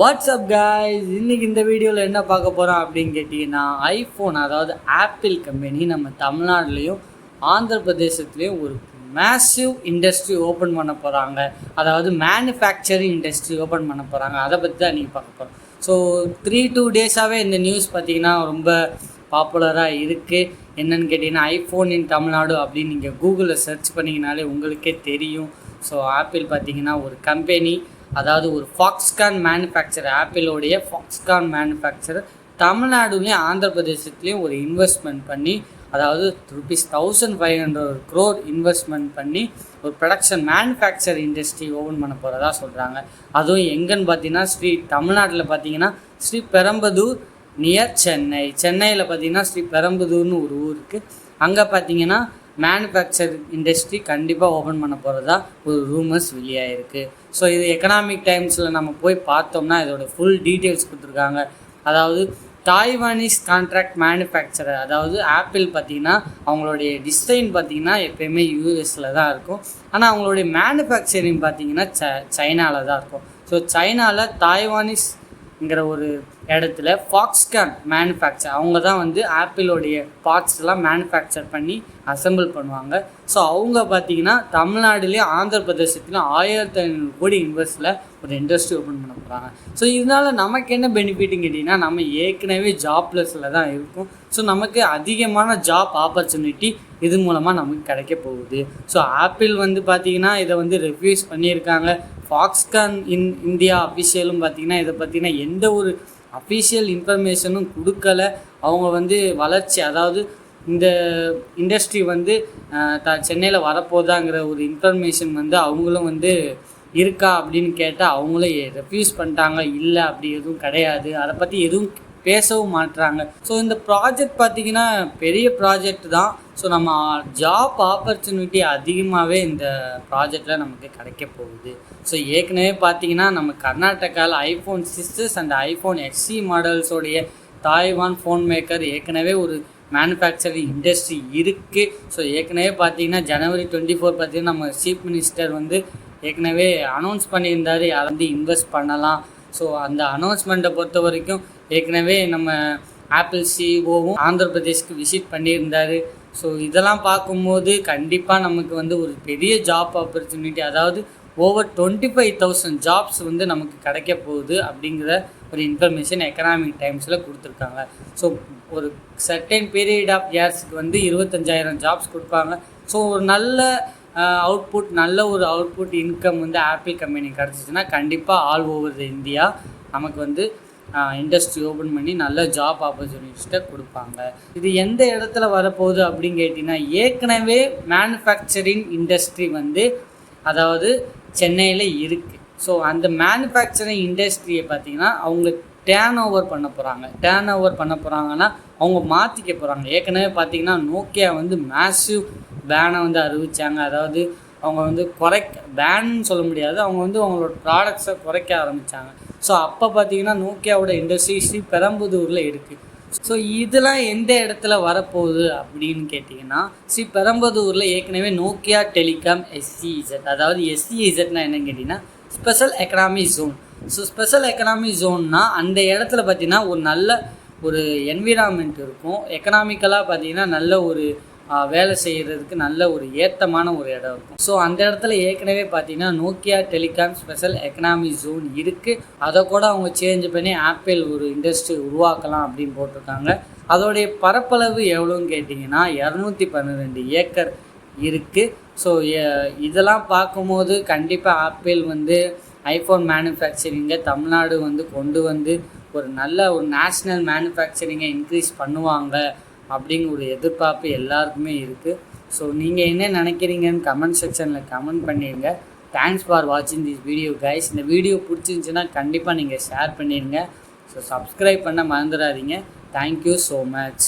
WhatsApp guys, இன்னைக்கு இந்த வீடியோவில் என்ன பார்க்க போகிறோம் அப்படின்னு கேட்டிங்கன்னா ஐஃபோன், அதாவது ஆப்பிள் கம்பெனி நம்ம தமிழ்நாடுலேயும் ஆந்திர பிரதேசத்துலேயும் ஒரு மேசிவ் இண்டஸ்ட்ரி ஓப்பன் பண்ண போகிறாங்க. அதாவது மேனுஃபேக்சரிங் இண்டஸ்ட்ரி ஓப்பன் பண்ண போகிறாங்க. அதை பற்றி தான் நீங்கள் பார்க்க போகிறோம். ஸோ 2 டேஸாகவே இந்த நியூஸ் பார்த்திங்கன்னா ரொம்ப பாப்புலராக இருக்குது. என்னென்னு கேட்டிங்கன்னா ஐஃபோன் இன் தமிழ்நாடு அப்படின்னு நீங்கள் கூகுளில் சர்ச் பண்ணிங்கனாலே உங்களுக்கே தெரியும். ஸோ ஆப்பிள் பார்த்திங்கன்னா ஒரு கம்பெனி, அதாவது ஒரு ஃபாக்ஸ்கான் மேனுஃபேக்சர், ஆப்பிளோடைய ஃபாக்ஸ்கான் மேனுஃபேக்சர் தமிழ்நாடுலேயும் ஆந்திர பிரதேசத்துலேயும் ஒரு இன்வெஸ்ட்மெண்ட் பண்ணி, அதாவது ₹1500 crore இன்வெஸ்ட்மெண்ட் பண்ணி ஒரு ப்ரொடக்ஷன் மேனுஃபேக்சர் இண்டஸ்ட்ரி ஓப்பன் பண்ண போகிறதா சொல்கிறாங்க. அதுவும் எங்கன்னு பார்த்தீங்கன்னா தமிழ்நாட்டில் பார்த்தீங்கன்னா ஸ்ரீ பெரம்பதூர் நியர் சென்னையில் பார்த்தீங்கன்னா ஸ்ரீ பெரம்பதூர்னு ஒரு ஊர் இருக்குது. அங்கே பார்த்தீங்கன்னா மேனுஃபேக்சர் இண்டஸ்ட்ரி கண்டிப்பாக ஓப்பன் பண்ண போகிறதா ஒரு ரூமர்ஸ் வெளியாகிருக்கு. ஸோ இது எக்கனாமிக் டைம்ஸில் நம்ம போய் பார்த்தோம்னா இதோட ஃபுல் டீட்டெயில்ஸ் கொடுத்துருக்காங்க. அதாவது தாய்வானீஸ் கான்ட்ராக்ட் மேனுஃபேக்சரர், அதாவது ஆப்பிள் பார்த்திங்கன்னா அவங்களுடைய டிசைன் பார்த்திங்கன்னா எப்போயுமே யூஎஸில் தான் இருக்கும். ஆனால் அவங்களுடைய மேனுஃபேக்சரிங் பார்த்திங்கன்னா சைனாவில் தான் இருக்கும். ஸோ சைனாவில் தாய்வானீஸ்ங்கிற ஒரு இடத்துல ஃபாக்ஸ்கான் மேனுஃபேக்சர், அவங்க தான் வந்து ஆப்பிளோடைய பார்ட்ஸ்லாம் மேனுஃபேக்சர் பண்ணி அசம்பிள் பண்ணுவாங்க. ஸோ அவங்க பார்த்திங்கன்னா தமிழ்நாடுலேயே ஆந்திர பிரதேசத்துலையும் 1500 கோடி இன்வெஸ்ட்டில் ஒரு இண்டஸ்ட்ரி ஓப்பன் பண்ண போகிறாங்க. ஸோ இதனால் நமக்கு என்ன பெனிஃபிட்னு கேட்டிங்கன்னா, நம்ம ஏற்கனவே ஜாப்லெஸில் தான் இருக்கும். ஸோ நமக்கு அதிகமான ஜாப் ஆப்பர்ச்சுனிட்டி இது மூலமாக நமக்கு கிடைக்க போகுது. ஸோ ஆப்பிள் வந்து பார்த்திங்கன்னா இதை வந்து ரெஃப்யூஸ் பண்ணியிருக்காங்க. ஃபாக்ஸ்கான் இந்தியா அஃபிஷியலும் பார்த்திங்கன்னா இதை பற்றின எந்த ஒரு அஃபிஷியல் இன்ஃபர்மேஷனும் கொடுக்கல. அவங்க வந்து வளர்ச்சி, அதாவது இந்த இண்டஸ்ட்ரி வந்து சென்னையில் வரப்போதாங்கிற ஒரு இன்ஃபர்மேஷன் வந்து அவங்களும் வந்து இருக்கா அப்படின்னு கேட்டால் அவங்களும் ரெஃப்யூஸ் பண்ணிட்டாங்க. இல்லை, அப்படி எதுவும் கிடையாது, அதை பற்றி எதுவும் பேசவும் மாட்டுறாங்க. ஸோ இந்த ப்ராஜெக்ட் பார்த்திங்கன்னா பெரிய ப்ராஜெக்ட் தான். ஸோ நம்ம ஜாப் ஆப்பர்ச்சுனிட்டி அதிகமாகவே இந்த ப்ராஜெக்டில் நமக்கு கிடைக்க போகுது. ஸோ ஏற்கனவே பார்த்திங்கன்னா நம்ம கர்நாடகாவில் iPhone 6 அண்ட் iPhone SE மாடல்ஸோடைய தாய்வான் ஃபோன் மேக்கர் ஏற்கனவே ஒரு மேனுஃபேக்சரிங் இண்டஸ்ட்ரி இருக்குது. ஸோ ஏற்கனவே பார்த்திங்கன்னா January 24 பார்த்திங்கன்னா நம்ம சீஃப் மினிஸ்டர் வந்து ஏற்கனவே அனௌன்ஸ் பண்ணியிருந்தார் யார் வந்து இன்வெஸ்ட் பண்ணலாம். ஸோ அந்த அனௌன்ஸ்மெண்ட்டை பொறுத்த வரைக்கும் ஏற்கனவே நம்ம ஆப்பிள் சிஇஓவும் ஆந்திர பிரதேஷ்க்கு விசிட் பண்ணியிருந்தார். ஸோ இதெல்லாம் பார்க்கும்போது கண்டிப்பாக நமக்கு வந்து ஒரு பெரிய ஜாப் ஆப்பர்ச்சுனிட்டி, அதாவது ஓவர் 25,000 ஜாப்ஸ் வந்து நமக்கு கிடைக்க போகுது அப்படிங்கிற ஒரு இன்ஃபர்மேஷன் எக்கனாமிக் டைம்ஸில் கொடுத்துருக்காங்க. ஸோ ஒரு சர்டன் பீரியட் ஆஃப் இயர்ஸுக்கு வந்து 25,000 ஜாப்ஸ் கொடுப்பாங்க. ஸோ ஒரு நல்ல அவுட்புட் இன்கம் வந்து ஆப்பிள் கம்பெனி கிடச்சிச்சின்னா கண்டிப்பாக ஆல் ஓவர் த இந்தியா நமக்கு வந்து இண்டஸ்ட்ரி ஓப்பன் பண்ணி நல்ல ஜாப் ஆப்பர்ச்சுனிட்டிஸை கொடுப்பாங்க. இது எந்த இடத்துல வரப்போகுது அப்படின்னு கேட்டிங்கன்னா, ஏற்கனவே மேனுஃபேக்சரிங் இண்டஸ்ட்ரி வந்து அதாவது சென்னையில் இருக்குது. ஸோ அந்த மேனுஃபேக்சரிங் இண்டஸ்ட்ரியை பார்த்திங்கன்னா அவங்க டேர்ன் ஓவர் பண்ண போகிறாங்கன்னா அவங்க மாற்றிக்க போகிறாங்க. ஏற்கனவே பார்த்திங்கன்னா நோக்கியா வந்து மேசிவ் பேனை வந்து அறிவித்தாங்க. அதாவது அவங்க வந்து பேன்னு சொல்ல முடியாது, அவங்க வந்து அவங்களோட ப்ராடக்ட்ஸை குறைக்க ஆரம்பித்தாங்க. ஸோ அப்போ பார்த்திங்கன்னா நோக்கியாவோட இண்டஸ்ட்ரி பெரம்பதூரில் இருக்குது. ஸோ இதெல்லாம் எந்த இடத்துல வரப்போகுது அப்படின்னு கேட்டிங்கன்னா, பெரம்பதூரில் ஏற்கனவே நோக்கியா டெலிகாம் SEZ, அதாவது SEZனா என்னன்னு கேட்டிங்கன்னா special economic zone. So special economic ஜோன்னா அந்த இடத்துல பார்த்திங்கன்னா ஒரு நல்ல ஒரு என்விரான்மெண்ட் இருக்கும். எக்கனாமிக்கலாக பார்த்திங்கன்னா நல்ல ஒரு வேலை செய்கிறதுக்கு நல்ல ஒரு ஏற்றமான ஒரு இடம் இருக்கும். ஸோ அந்த இடத்துல ஏற்கனவே பார்த்திங்கன்னா Nokia telecom special economic zone இருக்குது. அதை கூட அவங்க சேஞ்ச் பண்ணி ஆப்பிள் ஒரு இண்டஸ்ட்ரி உருவாக்கலாம் அப்படின்னு போட்டிருக்காங்க. அதோடைய பரப்பளவு எவ்வளோன்னு கேட்டிங்கன்னா 212 ஏக்கர் இருக்குது. ஸோ இதெல்லாம் பார்க்கும்போது கண்டிப்பாக ஆப்பிள் வந்து ஐஃபோன் மேனுஃபேக்சரிங்கை தமிழ்நாடு வந்து கொண்டு வந்து ஒரு நல்ல ஒரு நேஷ்னல் மேனுஃபேக்சரிங்கை இன்க்ரீஸ் பண்ணுவாங்க அப்படிங்கிற ஒரு எதிர்பார்ப்பு எல்லாருக்குமே இருக்குது. ஸோ நீங்கள் என்ன நினைக்கிறீங்கன்னு கமெண்ட் செக்ஷனில் கமெண்ட் பண்ணிடுங்க. தேங்க்ஸ் ஃபார் வாட்சிங் திஸ் வீடியோ கைஸ். இந்த வீடியோ பிடிச்சிருந்துச்சுன்னா கண்டிப்பாக நீங்கள் ஷேர் பண்ணிடுங்க. ஸோ சப்ஸ்கிரைப் பண்ண மறந்துடாதீங்க. Thank you so much.